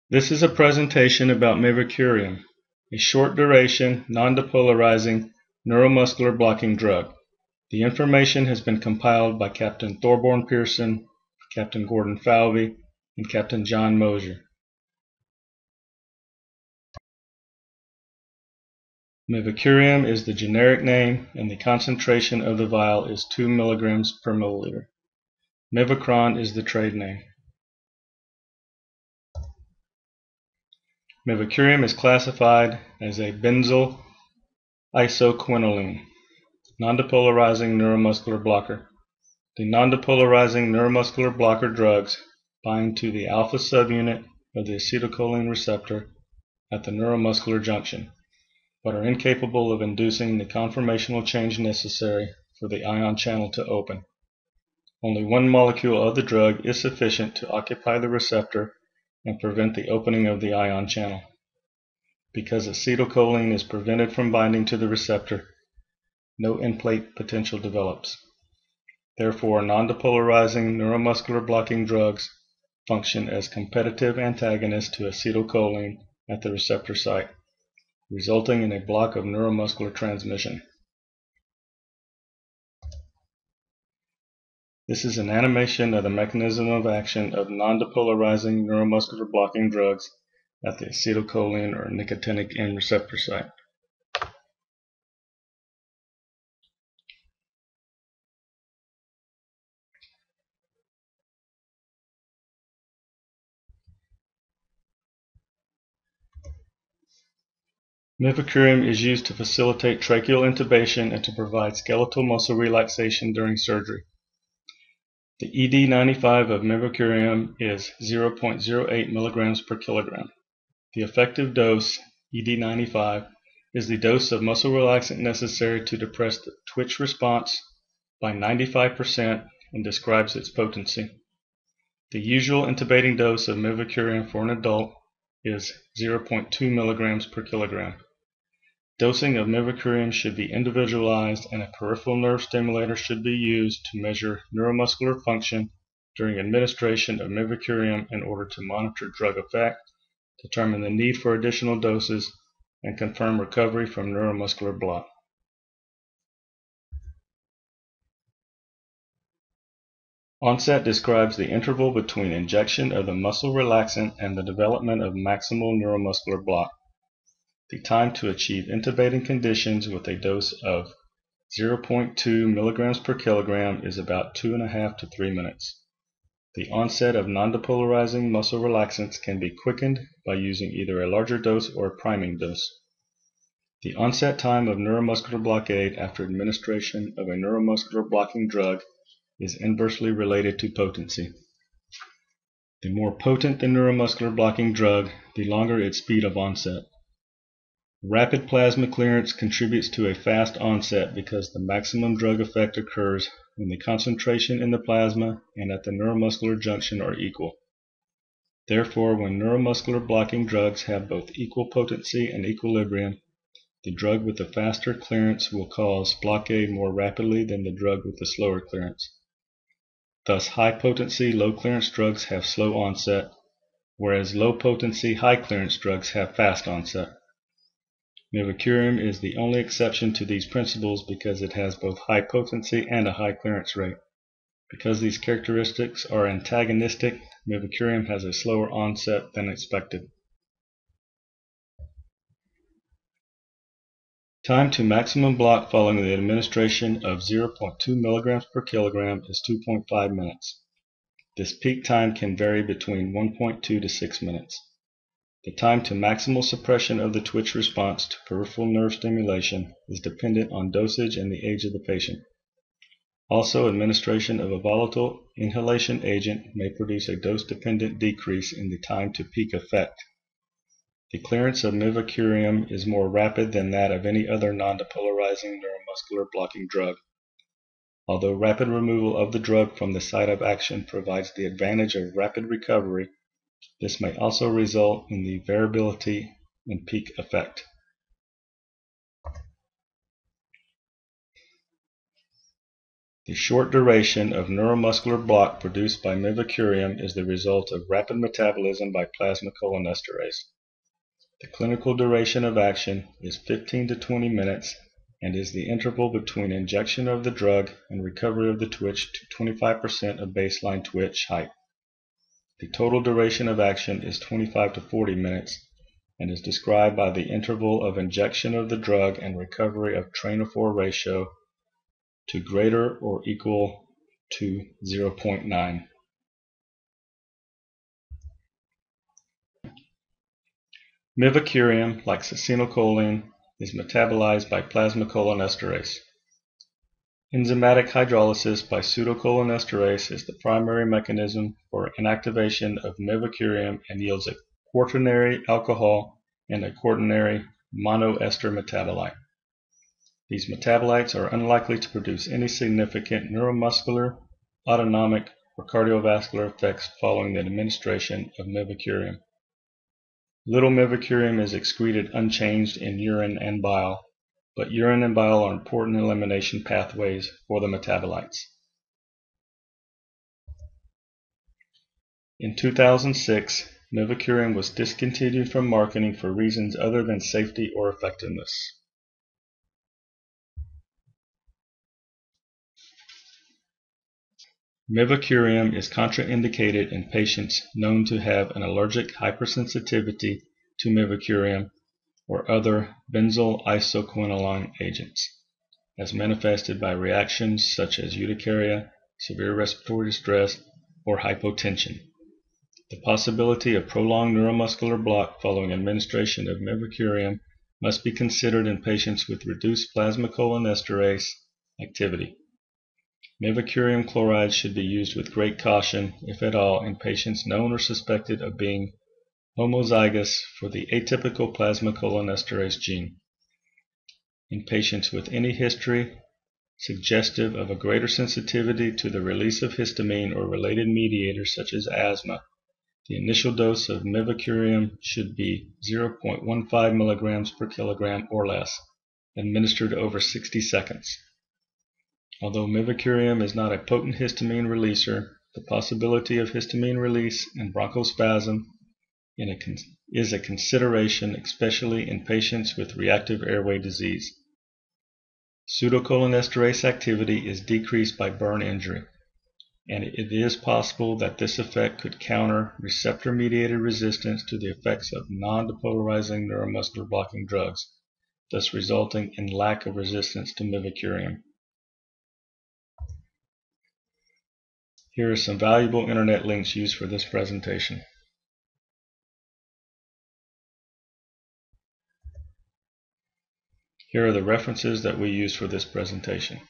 This is a presentation about Mivacurium, a short-duration, non-depolarizing, neuromuscular blocking drug. The information has been compiled by Captain Thorborn Pearson, Captain Gordon Falvey, and Captain John Mosier. Mivacurium is the generic name, and the concentration of the vial is 2 mg per milliliter. Mivacron is the trade name. Mivacurium is classified as a benzyl isoquinoline, non-depolarizing neuromuscular blocker. The non-depolarizing neuromuscular blocker drugs bind to the alpha subunit of the acetylcholine receptor at the neuromuscular junction, but are incapable of inducing the conformational change necessary for the ion channel to open. Only one molecule of the drug is sufficient to occupy the receptor and prevent the opening of the ion channel. Because acetylcholine is prevented from binding to the receptor, no end-plate potential develops. Therefore, non-depolarizing neuromuscular blocking drugs function as competitive antagonists to acetylcholine at the receptor site, resulting in a block of neuromuscular transmission. This is an animation of the mechanism of action of non-depolarizing neuromuscular blocking drugs at the acetylcholine or nicotinic end receptor site. Mivacurium is used to facilitate tracheal intubation and to provide skeletal muscle relaxation during surgery. The ED95 of Mivacurium is 0.08 mg per kilogram. The effective dose, ED95, is the dose of muscle relaxant necessary to depress the twitch response by 95% and describes its potency. The usual intubating dose of Mivacurium for an adult is 0.2 mg per kilogram. Dosing of Mivacurium should be individualized, and a peripheral nerve stimulator should be used to measure neuromuscular function during administration of Mivacurium in order to monitor drug effect, determine the need for additional doses, and confirm recovery from neuromuscular block. Onset describes the interval between injection of the muscle relaxant and the development of maximal neuromuscular block. The time to achieve intubating conditions with a dose of 0.2 mg per kilogram is about 2.5 to 3 minutes. The onset of non-depolarizing muscle relaxants can be quickened by using either a larger dose or a priming dose. The onset time of neuromuscular blockade after administration of a neuromuscular blocking drug is inversely related to potency. The more potent the neuromuscular blocking drug, the longer its speed of onset. Rapid plasma clearance contributes to a fast onset because the maximum drug effect occurs when the concentration in the plasma and at the neuromuscular junction are equal. Therefore, when neuromuscular blocking drugs have both equal potency and equilibrium, the drug with the faster clearance will cause blockade more rapidly than the drug with the slower clearance. Thus, high-potency, low-clearance drugs have slow onset, whereas low-potency, high-clearance drugs have fast onset. Mivacurium is the only exception to these principles because it has both high potency and a high clearance rate. Because these characteristics are antagonistic, Mivacurium has a slower onset than expected. Time to maximum block following the administration of 0.2 mg per kilogram is 2.5 minutes. This peak time can vary between 1.2 to 6 minutes. The time to maximal suppression of the twitch response to peripheral nerve stimulation is dependent on dosage and the age of the patient. Also, administration of a volatile inhalation agent may produce a dose-dependent decrease in the time to peak effect. The clearance of Mivacurium is more rapid than that of any other non-depolarizing neuromuscular blocking drug. Although rapid removal of the drug from the site of action provides the advantage of rapid recovery, this may also result in the variability in peak effect. The short duration of neuromuscular block produced by Mivacurium is the result of rapid metabolism by plasma cholinesterase. The clinical duration of action is 15 to 20 minutes and is the interval between injection of the drug and recovery of the twitch to 25% of baseline twitch height. The total duration of action is 25 to 40 minutes and is described by the interval of injection of the drug and recovery of train-to-4 ratio to greater or equal to 0.9. Mivacurium, like succinylcholine, is metabolized by plasma cholinesterase. Enzymatic hydrolysis by pseudocholinesterase is the primary mechanism for inactivation of Mivacurium and yields a quaternary alcohol and a quaternary monoester metabolite. These metabolites are unlikely to produce any significant neuromuscular, autonomic, or cardiovascular effects following the administration of Mivacurium. Little Mivacurium is excreted unchanged in urine and bile, but urine and bile are important elimination pathways for the metabolites. In 2006, Mivacurium was discontinued from marketing for reasons other than safety or effectiveness. Mivacurium is contraindicated in patients known to have an allergic hypersensitivity to Mivacurium or other benzyl isoquinoline agents, as manifested by reactions such as urticaria, severe respiratory distress, or hypotension. The possibility of prolonged neuromuscular block following administration of Mivacurium must be considered in patients with reduced plasma cholinesterase activity. Mivacurium chloride should be used with great caution, if at all, in patients known or suspected of being homozygous for the atypical plasma cholinesterase gene. In patients with any history suggestive of a greater sensitivity to the release of histamine or related mediators such as asthma, the initial dose of Mivacurium should be 0.15 milligrams per kilogram or less, administered over 60 seconds. Although Mivacurium is not a potent histamine releaser, the possibility of histamine release and bronchospasm is a consideration, especially in patients with reactive airway disease. Pseudocholinesterase activity is decreased by burn injury, and it is possible that this effect could counter receptor-mediated resistance to the effects of non-depolarizing neuromuscular blocking drugs, thus resulting in lack of resistance to Mivacurium. Here are some valuable internet links used for this presentation. Here are the references that we used for this presentation.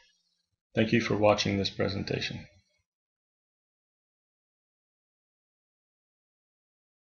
Thank you for watching this presentation.